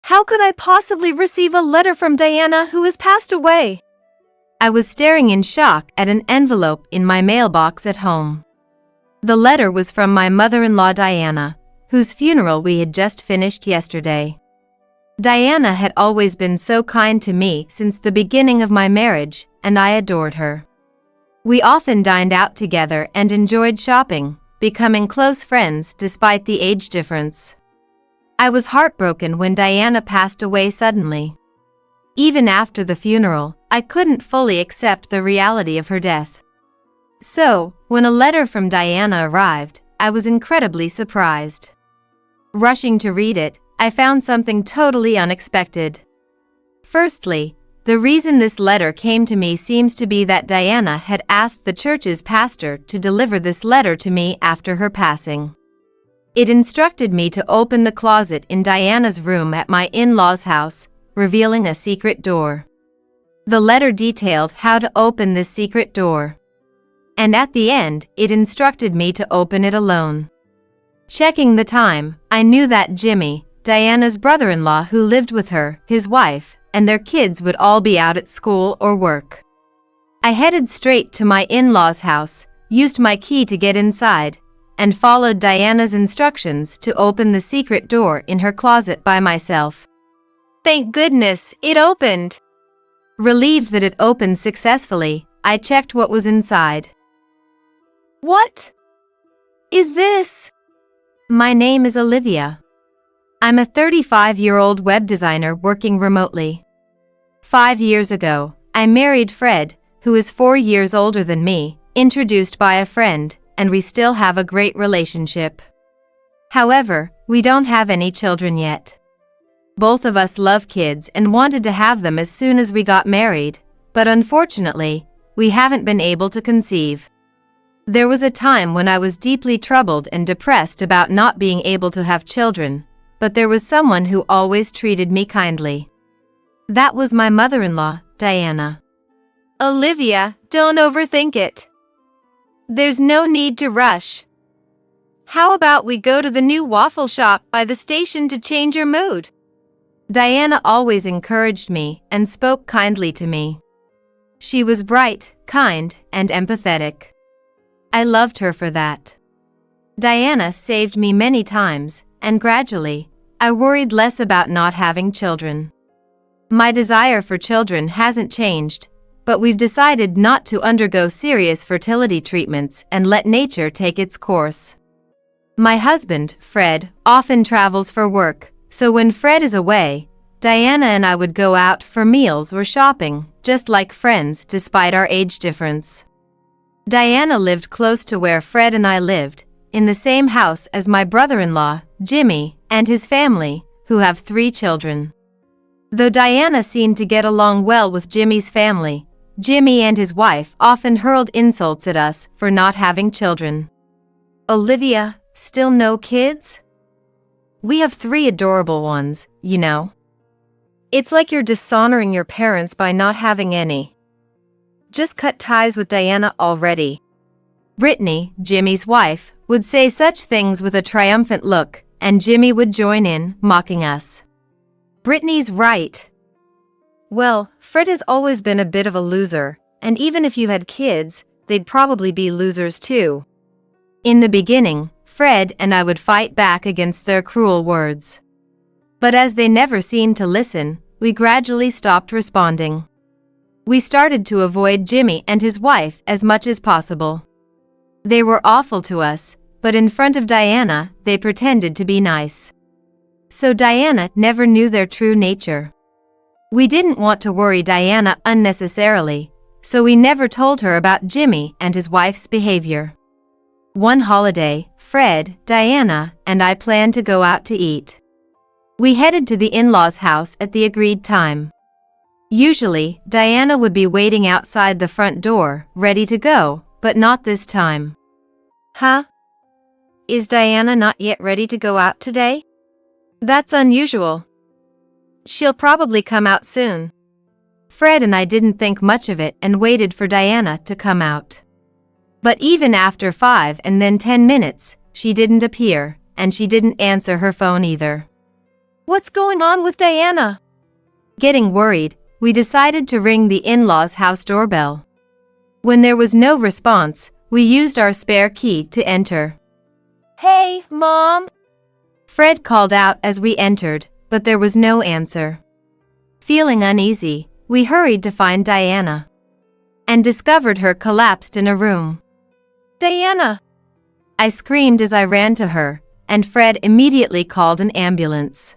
How could I possibly receive a letter from Diana who has passed away? I was staring in shock at an envelope in my mailbox at home. The letter was from my mother-in-law Diana, whose funeral we had just finished yesterday. Diana had always been so kind to me since the beginning of my marriage, and I adored her. We often dined out together and enjoyed shopping, becoming close friends despite the age difference. I was heartbroken when Diana passed away suddenly. Even after the funeral, I couldn't fully accept the reality of her death. So, when a letter from Diana arrived, I was incredibly surprised. Rushing to read it, I found something totally unexpected. Firstly, the reason this letter came to me seems to be that Diana had asked the church's pastor to deliver this letter to me after her passing. It instructed me to open the closet in Diana's room at my in-laws' house, revealing a secret door. The letter detailed how to open this secret door. And at the end, it instructed me to open it alone. Checking the time, I knew that Jimmy, Diana's brother-in-law who lived with her, his wife, and their kids would all be out at school or work. I headed straight to my in-laws' house, used my key to get inside, and followed Diana's instructions to open the secret door in her closet by myself. Thank goodness, it opened! Relieved that it opened successfully, I checked what was inside. What is this? My name is Olivia. I'm a 35-year-old web designer working remotely. 5 years ago, I married Fred, who is 4 years older than me, introduced by a friend, and we still have a great relationship. However, we don't have any children yet. Both of us love kids and wanted to have them as soon as we got married, but unfortunately, we haven't been able to conceive. There was a time when I was deeply troubled and depressed about not being able to have children, but there was someone who always treated me kindly. That was my mother-in-law, Diana. Olivia, don't overthink it. There's no need to rush. How about we go to the new waffle shop by the station to change your mood? Diana always encouraged me and spoke kindly to me. She was bright, kind, and empathetic. I loved her for that. Diana saved me many times, and gradually, I worried less about not having children. My desire for children hasn't changed, but we've decided not to undergo serious fertility treatments and let nature take its course. My husband, Fred, often travels for work, so when Fred is away, Diana and I would go out for meals or shopping, just like friends despite our age difference. Diana lived close to where Fred and I lived, in the same house as my brother-in-law, Jimmy, and his family, who have 3 children. Though Diana seemed to get along well with Jimmy's family, Jimmy and his wife often hurled insults at us for not having children. Olivia, still no kids? We have 3 adorable ones, you know. It's like you're dishonoring your parents by not having any. Just cut ties with Diana already. Brittany, Jimmy's wife, would say such things with a triumphant look, and Jimmy would join in, mocking us. Brittany's right. Well, Fred has always been a bit of a loser, and even if you had kids, they'd probably be losers too. In the beginning, Fred and I would fight back against their cruel words. But as they never seemed to listen, we gradually stopped responding. We started to avoid Jimmy and his wife as much as possible. They were awful to us, but in front of Diana, they pretended to be nice. So Diana never knew their true nature. We didn't want to worry Diana unnecessarily, so we never told her about Jimmy and his wife's behavior. One holiday, Fred, Diana, and I planned to go out to eat. We headed to the in-laws' house at the agreed time. Usually, Diana would be waiting outside the front door, ready to go, but not this time. Huh? Is Diana not yet ready to go out today? That's unusual. She'll probably come out soon. Fred and I didn't think much of it and waited for Diana to come out. But even after 5 and then 10 minutes, she didn't appear, and she didn't answer her phone either. What's going on with Diana? Getting worried, we decided to ring the in-laws' house doorbell. When there was no response, we used our spare key to enter. "Hey, Mom!" Fred called out as we entered, but there was no answer. Feeling uneasy, we hurried to find Diana and discovered her collapsed in a room. "Diana!" I screamed as I ran to her, and Fred immediately called an ambulance.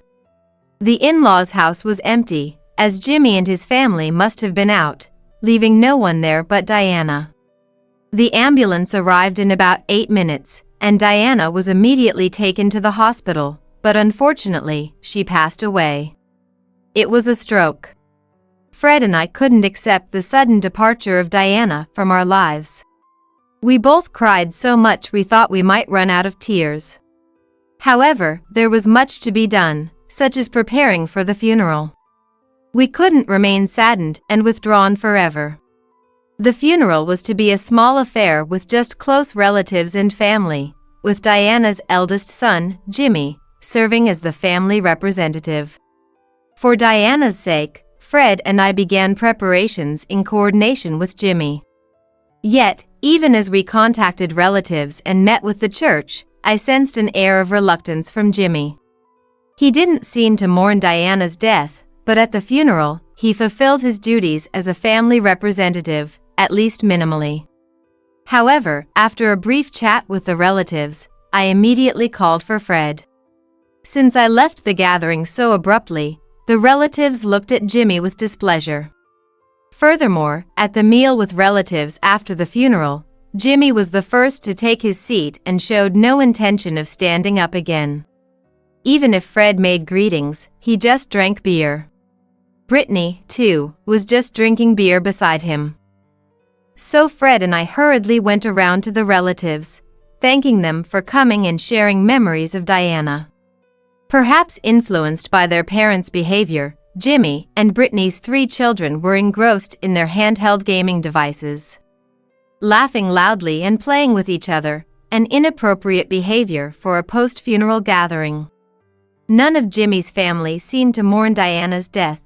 The in-laws' house was empty, as Jimmy and his family must have been out, leaving no one there but Diana. The ambulance arrived in about 8 minutes, and Diana was immediately taken to the hospital, but unfortunately, she passed away. It was a stroke. Fred and I couldn't accept the sudden departure of Diana from our lives. We both cried so much we thought we might run out of tears. However, there was much to be done, such as preparing for the funeral. We couldn't remain saddened and withdrawn forever. The funeral was to be a small affair with just close relatives and family, with Diana's eldest son, Jimmy, serving as the family representative. For Diana's sake, Fred and I began preparations in coordination with Jimmy. Yet, even as we contacted relatives and met with the church, I sensed an air of reluctance from Jimmy. He didn't seem to mourn Diana's death, but at the funeral, he fulfilled his duties as a family representative, at least minimally. However, after a brief chat with the relatives, I immediately called for Fred. Since I left the gathering so abruptly, the relatives looked at Jimmy with displeasure. Furthermore, at the meal with relatives after the funeral, Jimmy was the first to take his seat and showed no intention of standing up again. Even if Fred made greetings, he just drank beer. Brittany, too, was just drinking beer beside him. So Fred and I hurriedly went around to the relatives, thanking them for coming and sharing memories of Diana. Perhaps influenced by their parents' behavior, Jimmy and Brittany's 3 children were engrossed in their handheld gaming devices, laughing loudly and playing with each other, an inappropriate behavior for a post-funeral gathering. None of Jimmy's family seemed to mourn Diana's death.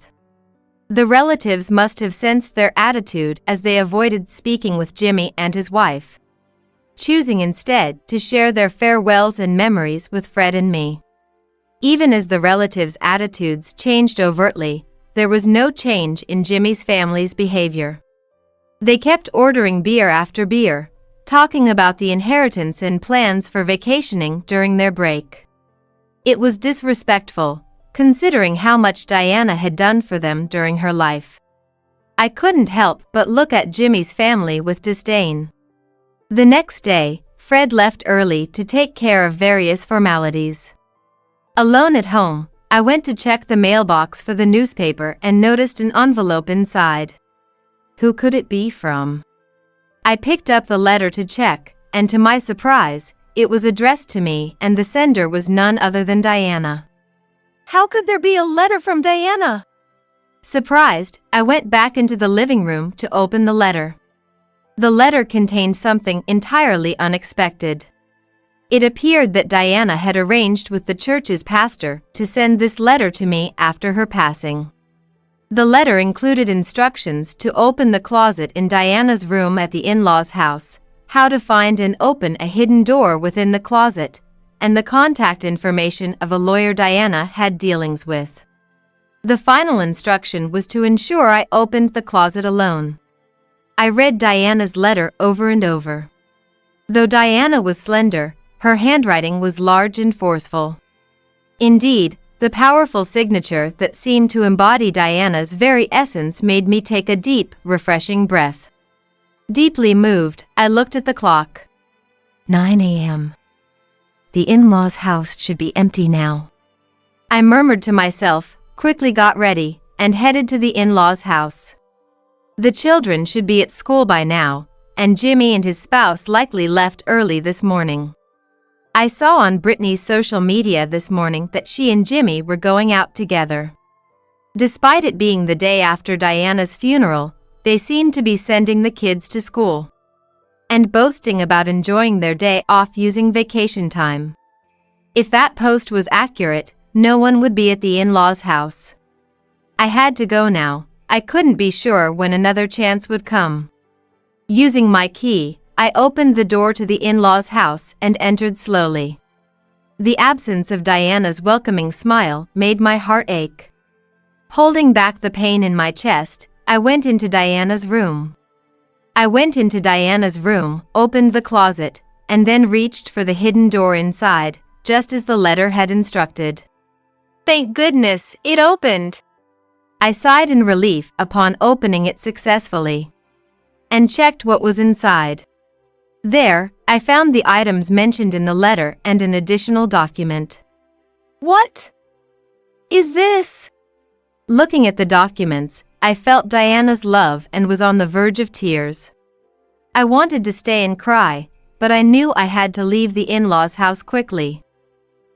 The relatives must have sensed their attitude as they avoided speaking with Jimmy and his wife, choosing instead to share their farewells and memories with Fred and me. Even as the relatives' attitudes changed overtly, there was no change in Jimmy's family's behavior. They kept ordering beer after beer, talking about the inheritance and plans for vacationing during their break. It was disrespectful, considering how much Diana had done for them during her life. I couldn't help but look at Jimmy's family with disdain. The next day, Fred left early to take care of various formalities. Alone at home, I went to check the mailbox for the newspaper and noticed an envelope inside. Who could it be from? I picked up the letter to check, and to my surprise, it was addressed to me and the sender was none other than Diana. How could there be a letter from Diana? Surprised, I went back into the living room to open the letter. The letter contained something entirely unexpected. It appeared that Diana had arranged with the church's pastor to send this letter to me after her passing. The letter included instructions to open the closet in Diana's room at the in-laws' house, how to find and open a hidden door within the closet, and the contact information of a lawyer Diana had dealings with. The final instruction was to ensure I opened the closet alone. I read Diana's letter over and over. Though Diana was slender, her handwriting was large and forceful. Indeed, the powerful signature that seemed to embody Diana's very essence made me take a deep, refreshing breath. Deeply moved, I looked at the clock. 9 a.m. The in-laws' house should be empty now. I murmured to myself, quickly got ready, and headed to the in-laws' house. The children should be at school by now, and Jimmy and his spouse likely left early this morning. I saw on Brittany's social media this morning that she and Jimmy were going out together. Despite it being the day after Diana's funeral, they seemed to be sending the kids to school and boasting about enjoying their day off using vacation time. If that post was accurate, no one would be at the in-laws' house. I had to go now. I couldn't be sure when another chance would come. Using my key, I opened the door to the in-laws' house and entered slowly. The absence of Diana's welcoming smile made my heart ache. Holding back the pain in my chest, I went into Diana's room. Opened the closet, and then reached for the hidden door inside, just as the letter had instructed. Thank goodness, it opened! I sighed in relief upon opening it successfully, and checked what was inside. There, I found the items mentioned in the letter and an additional document. What is this? Looking at the documents, I felt Diana's love and was on the verge of tears. I wanted to stay and cry, but I knew I had to leave the in-laws' house quickly.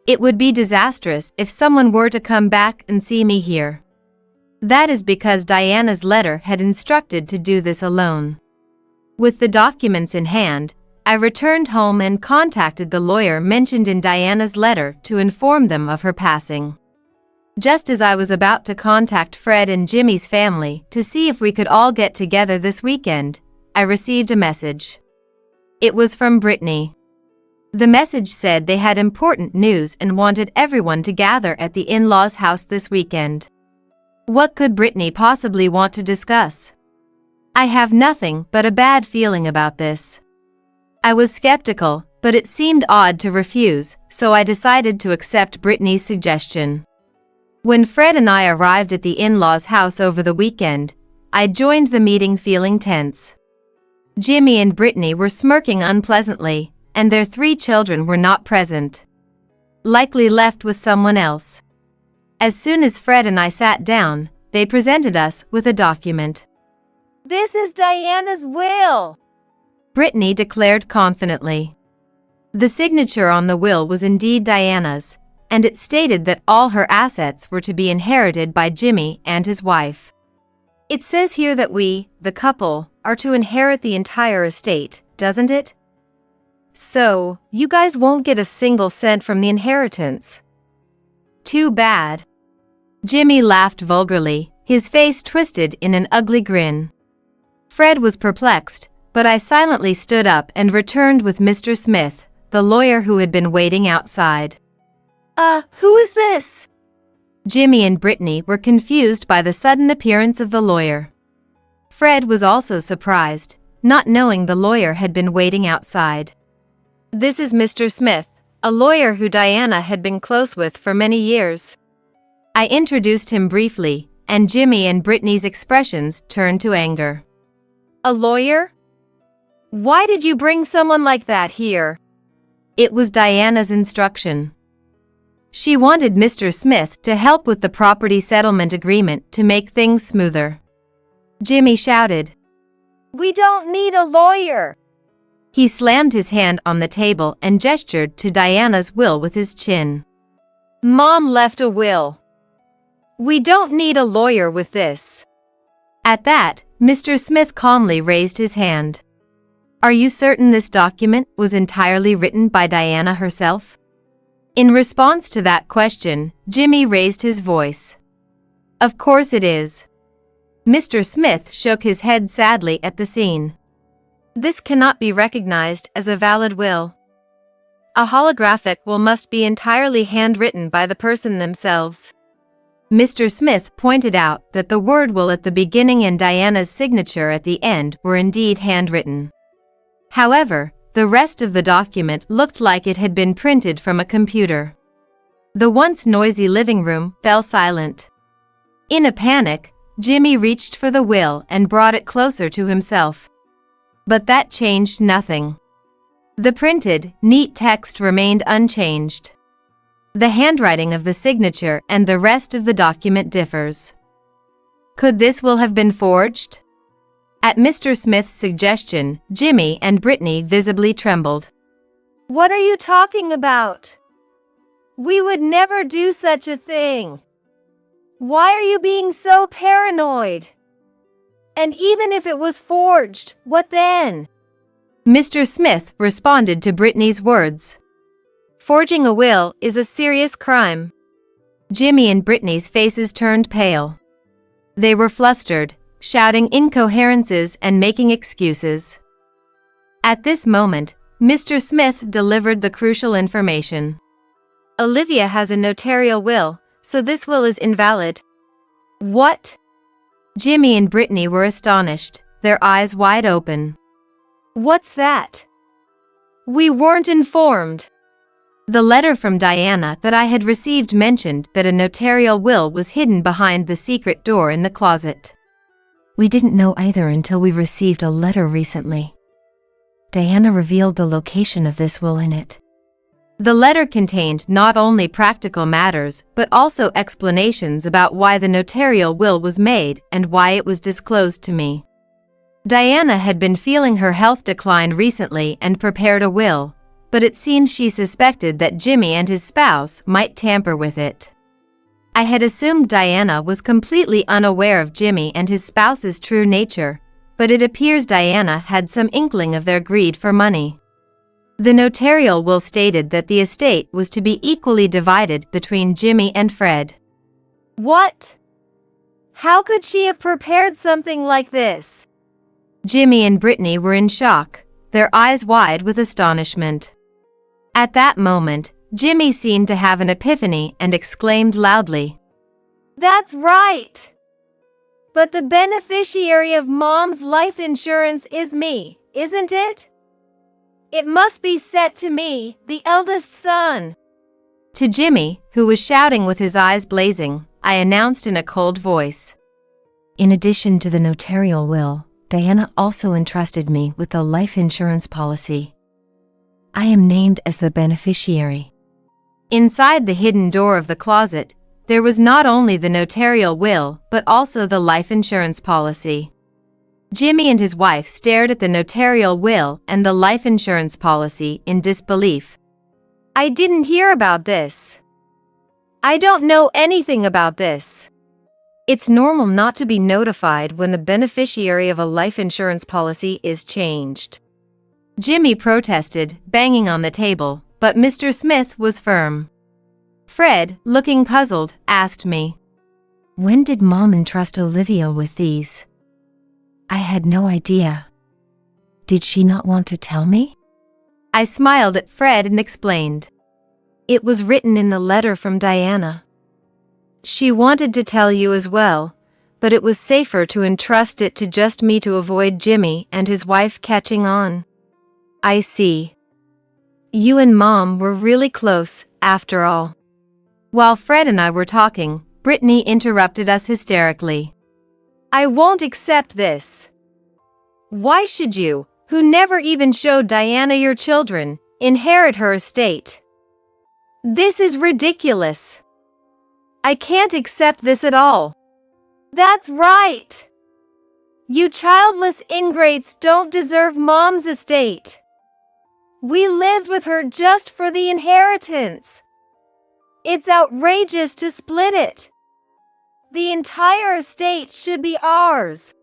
It would be disastrous if someone were to come back and see me here. That is because Diana's letter had instructed to do this alone. With the documents in hand, I returned home and contacted the lawyer mentioned in Diana's letter to inform them of her passing. Just as I was about to contact Fred and Jimmy's family to see if we could all get together this weekend, I received a message. It was from Brittany. The message said they had important news and wanted everyone to gather at the in-laws' house this weekend. What could Brittany possibly want to discuss? I have nothing but a bad feeling about this. I was skeptical, but it seemed odd to refuse, so I decided to accept Brittany's suggestion. When Fred and I arrived at the in-laws' house over the weekend, I joined the meeting feeling tense. Jimmy and Brittany were smirking unpleasantly, and their 3 children were not present. Likely left with someone else. As soon as Fred and I sat down, they presented us with a document. This is Diana's will, Brittany declared confidently. The signature on the will was indeed Diana's, and it stated that all her assets were to be inherited by Jimmy and his wife. It says here that we, the couple, are to inherit the entire estate, doesn't it? So, you guys won't get a single cent from the inheritance. Too bad. Jimmy laughed vulgarly, his face twisted in an ugly grin. Fred was perplexed, but I silently stood up and returned with Mr. Smith, the lawyer who had been waiting outside. Who is this? Jimmy and Brittany were confused by the sudden appearance of the lawyer. Fred was also surprised, not knowing the lawyer had been waiting outside. This is Mr. Smith, a lawyer who Diana had been close with for many years. I introduced him briefly, and Jimmy and Brittany's expressions turned to anger. A lawyer? Why did you bring someone like that here? It was Diana's instruction. She wanted Mr. Smith to help with the property settlement agreement to make things smoother. Jimmy shouted. We don't need a lawyer. He slammed his hand on the table and gestured to Diana's will with his chin. Mom left a will. We don't need a lawyer with this. At that, Mr. Smith calmly raised his hand. Are you certain this document was entirely written by Diana herself? In response to that question, Jimmy raised his voice. Of course it is. Mr. Smith shook his head sadly at the scene. This cannot be recognized as a valid will. A holographic will must be entirely handwritten by the person themselves. Mr. Smith pointed out that the word will at the beginning and Diana's signature at the end were indeed handwritten. However, the rest of the document looked like it had been printed from a computer. The once noisy living room fell silent. In a panic, Jimmy reached for the will and brought it closer to himself. But that changed nothing. The printed, neat text remained unchanged. The handwriting of the signature and the rest of the document differs. Could this will have been forged? At Mr. Smith's suggestion, Jimmy and Brittany visibly trembled. What are you talking about? We would never do such a thing. Why are you being so paranoid? And even if it was forged, what then? Mr. Smith responded to Brittany's words. Forging a will is a serious crime. Jimmy and Brittany's faces turned pale. They were flustered, shouting incoherences and making excuses. At this moment, Mr. Smith delivered the crucial information. Olivia has a notarial will, so this will is invalid. What? Jimmy and Brittany were astonished, their eyes wide open. What's that? We weren't informed. The letter from Diana that I had received mentioned that a notarial will was hidden behind the secret door in the closet. We didn't know either until we received a letter recently. Diana revealed the location of this will in it. The letter contained not only practical matters but also explanations about why the notarial will was made and why it was disclosed to me. Diana had been feeling her health decline recently and prepared a will, but it seems she suspected that Jimmy and his spouse might tamper with it. I had assumed Diana was completely unaware of Jimmy and his spouse's true nature, but it appears Diana had some inkling of their greed for money. The notarial will stated that the estate was to be equally divided between Jimmy and Fred. What? How could she have prepared something like this? Jimmy and Brittany were in shock, their eyes wide with astonishment. At that moment, Jimmy seemed to have an epiphany and exclaimed loudly, "That's right! But the beneficiary of Mom's life insurance is me, isn't it? It must be set to me, the eldest son." To Jimmy, who was shouting with his eyes blazing, I announced in a cold voice, "In addition to the notarial will, Diana also entrusted me with the life insurance policy. I am named as the beneficiary." Inside the hidden door of the closet, there was not only the notarial will but also the life insurance policy. Jimmy and his wife stared at the notarial will and the life insurance policy in disbelief. "I didn't hear about this. I don't know anything about this. It's normal not to be notified when the beneficiary of a life insurance policy is changed." Jimmy protested, banging on the table, but Mr. Smith was firm. Fred, looking puzzled, asked me, "When did Mom entrust Olivia with these?" I had no idea. Did she not want to tell me? I smiled at Fred and explained. It was written in the letter from Diana. She wanted to tell you as well, but it was safer to entrust it to just me to avoid Jimmy and his wife catching on. I see. You and Mom were really close, after all. While Fred and I were talking, Brittany interrupted us hysterically. "I won't accept this. Why should you, who never even showed Diana your children, inherit her estate? This is ridiculous. I can't accept this at all." "That's right. You childless ingrates don't deserve Mom's estate. We lived with her just for the inheritance. It's outrageous to split it. The entire estate should be ours."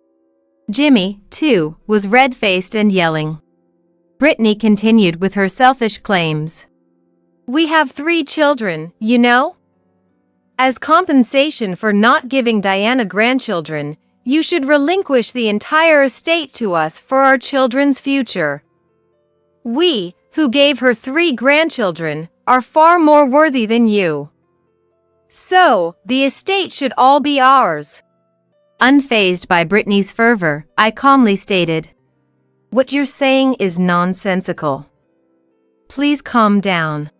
Jimmy, too, was red-faced and yelling. Brittany continued with her selfish claims. "We have 3 children, you know? As compensation for not giving Diana grandchildren, you should relinquish the entire estate to us for our children's future. We, who gave her 3 grandchildren, are far more worthy than you. So, the estate should all be ours." Unfazed by Brittany's fervor, I calmly stated, "What you're saying is nonsensical. Please calm down."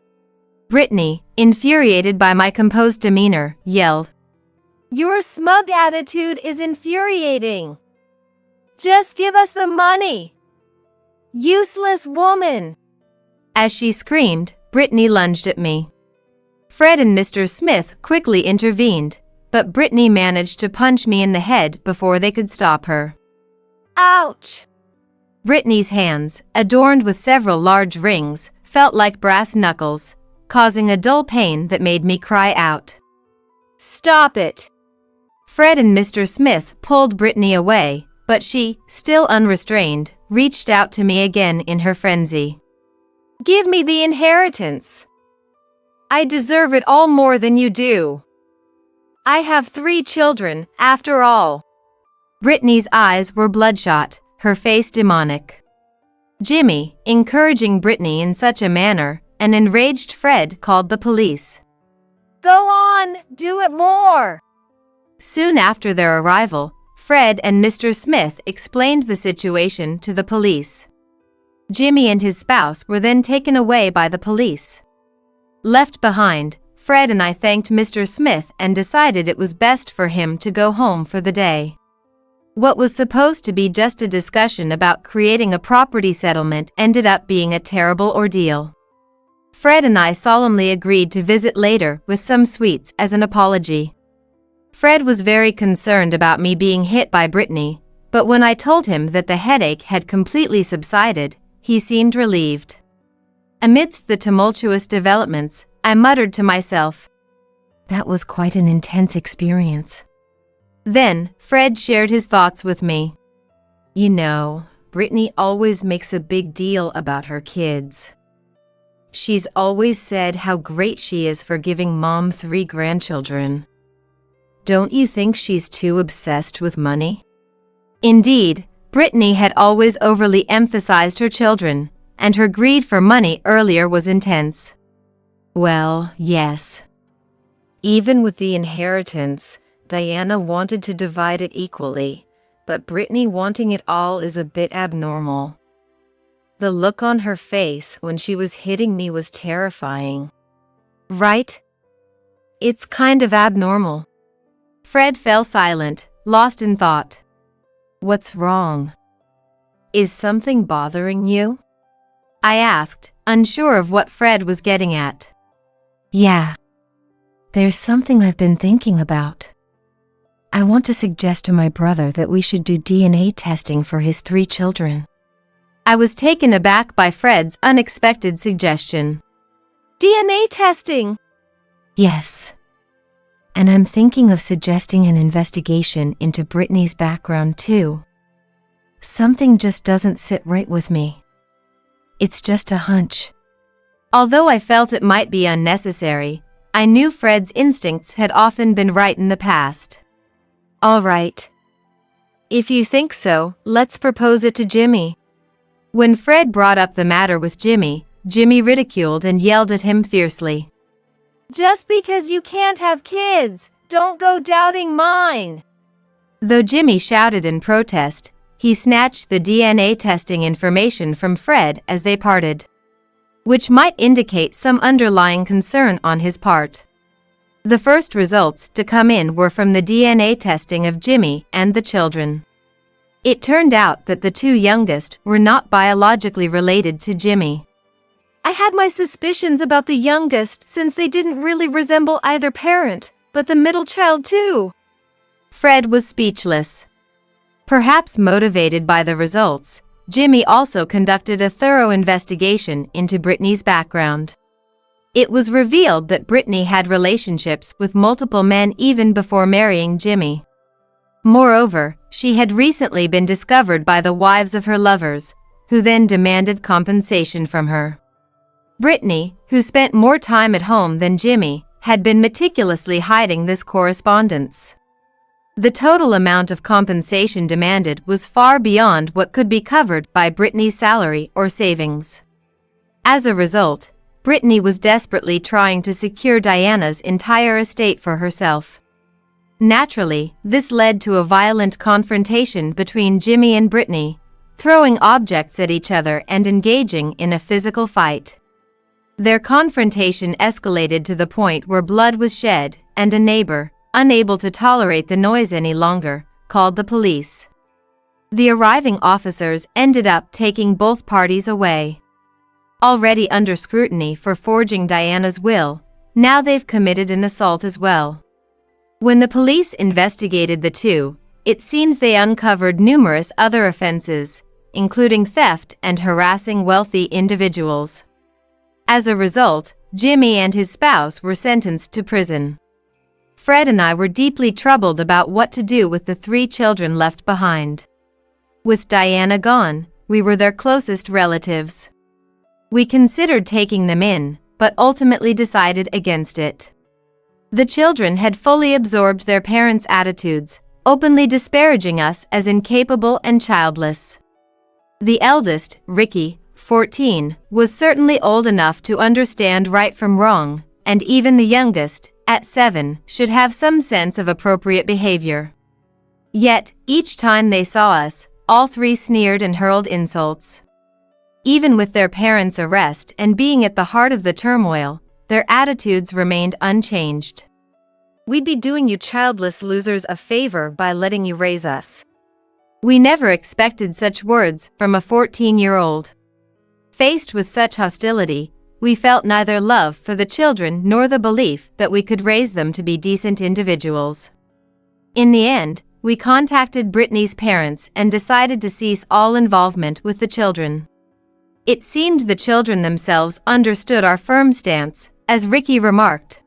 Brittany, infuriated by my composed demeanor, yelled, "Your smug attitude is infuriating. Just give us the money. Useless woman." As she screamed, Brittany lunged at me. Fred and Mr. Smith quickly intervened, but Brittany managed to punch me in the head before they could stop her. Ouch! Brittany's hands, adorned with several large rings, felt like brass knuckles, causing a dull pain that made me cry out. "Stop it!" Fred and Mr. Smith pulled Brittany away, but she, still unrestrained, reached out to me again in her frenzy. "Give me the inheritance. I deserve it all more than you do." I have 3 children, after all. Brittany's eyes were bloodshot, her face demonic. Jimmy, encouraging Brittany in such a manner, an enraged Fred called the police. Go on, do it more. Soon after their arrival, Fred and Mr. Smith explained the situation to the police. Jimmy and his spouse were then taken away by the police. Left behind, Fred and I thanked Mr. Smith and decided it was best for him to go home for the day. What was supposed to be just a discussion about creating a property settlement ended up being a terrible ordeal. Fred and I solemnly agreed to visit later with some sweets as an apology. Fred was very concerned about me being hit by Brittany, but when I told him that the headache had completely subsided, he seemed relieved. Amidst the tumultuous developments, I muttered to myself, "That was quite an intense experience." Then, Fred shared his thoughts with me. "You know, Brittany always makes a big deal about her kids. She's always said how great she is for giving Mom 3 grandchildren. Don't you think she's too obsessed with money?" Indeed, Brittany had always overly emphasized her children, and her greed for money earlier was intense. Well, yes. Even with the inheritance, Diana wanted to divide it equally, but Brittany wanting it all is a bit abnormal. The look on her face when she was hitting me was terrifying. Right? It's kind of abnormal. Fred fell silent, lost in thought. What's wrong? Is something bothering you? I asked, unsure of what Fred was getting at. Yeah. There's something I've been thinking about. I want to suggest to my brother that we should do DNA testing for his 3 children. I was taken aback by Fred's unexpected suggestion. DNA testing? Yes. And I'm thinking of suggesting an investigation into Brittany's background too. Something just doesn't sit right with me. It's just a hunch. Although I felt it might be unnecessary, I knew Fred's instincts had often been right in the past. All right. If you think so, let's propose it to Jimmy. When Fred brought up the matter with Jimmy, Jimmy ridiculed and yelled at him fiercely. Just because you can't have kids, don't go doubting mine. Though Jimmy shouted in protest, he snatched the DNA testing information from Fred as they parted, which might indicate some underlying concern on his part. The first results to come in were from the DNA testing of Jimmy and the children. It turned out that the 2 youngest were not biologically related to Jimmy. I had my suspicions about the youngest since they didn't really resemble either parent, but the middle child too. Fred was speechless. Perhaps motivated by the results, Jimmy also conducted a thorough investigation into Brittany's background. It was revealed that Brittany had relationships with multiple men even before marrying Jimmy. Moreover, she had recently been discovered by the wives of her lovers, who then demanded compensation from her. Brittany, who spent more time at home than Jimmy, had been meticulously hiding this correspondence. The total amount of compensation demanded was far beyond what could be covered by Brittany's salary or savings. As a result, Brittany was desperately trying to secure Diana's entire estate for herself. Naturally, this led to a violent confrontation between Jimmy and Brittany, throwing objects at each other and engaging in a physical fight. Their confrontation escalated to the point where blood was shed, and a neighbor, unable to tolerate the noise any longer, called the police. The arriving officers ended up taking both parties away. Already under scrutiny for forging Diana's will, now they've committed an assault as well. When the police investigated the 2, it seems they uncovered numerous other offenses, including theft and harassing wealthy individuals. As a result, Jimmy and his spouse were sentenced to prison. Fred and I were deeply troubled about what to do with the 3 children left behind. With Diana gone, we were their closest relatives. We considered taking them in, but ultimately decided against it. The children had fully absorbed their parents' attitudes, openly disparaging us as incapable and childless. The eldest, Ricky, 14, was certainly old enough to understand right from wrong, and even the youngest, at 7, should have some sense of appropriate behavior. Yet, each time they saw us, all three sneered and hurled insults. Even with their parents' arrest and being at the heart of the turmoil, their attitudes remained unchanged. We'd be doing you childless losers a favor by letting you raise us. We never expected such words from a 14-year-old. Faced with such hostility, we felt neither love for the children nor the belief that we could raise them to be decent individuals. In the end, we contacted Brittany's parents and decided to cease all involvement with the children. It seemed the children themselves understood our firm stance, as Ricky remarked.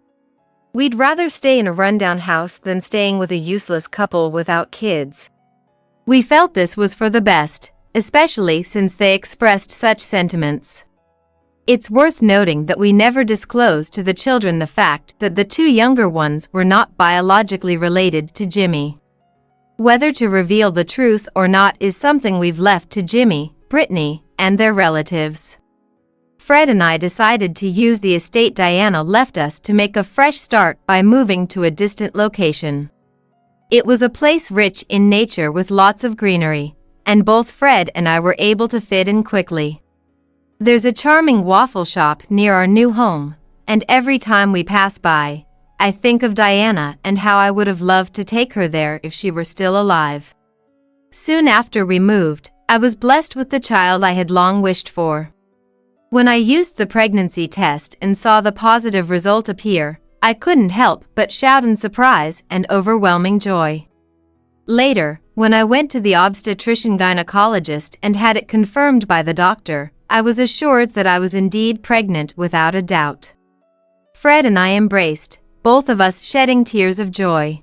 We'd rather stay in a rundown house than staying with a useless couple without kids. We felt this was for the best, especially since they expressed such sentiments. It's worth noting that we never disclosed to the children the fact that the two younger ones were not biologically related to Jimmy. Whether to reveal the truth or not is something we've left to Jimmy, Brittany, and their relatives. Fred and I decided to use the estate Diana left us to make a fresh start by moving to a distant location. It was a place rich in nature with lots of greenery, and both Fred and I were able to fit in quickly. There's a charming waffle shop near our new home, and every time we pass by, I think of Diana and how I would have loved to take her there if she were still alive. Soon after we moved, I was blessed with the child I had long wished for. When I used the pregnancy test and saw the positive result appear, I couldn't help but shout in surprise and overwhelming joy. Later, when I went to the obstetrician-gynecologist and had it confirmed by the doctor, I was assured that I was indeed pregnant without a doubt. Fred and I embraced, both of us shedding tears of joy.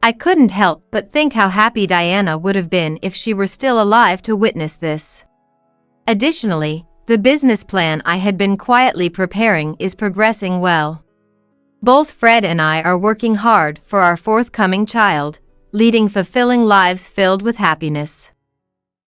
I couldn't help but think how happy Diana would have been if she were still alive to witness this. Additionally, the business plan I had been quietly preparing is progressing well. Both Fred and I are working hard for our forthcoming child, leading fulfilling lives filled with happiness.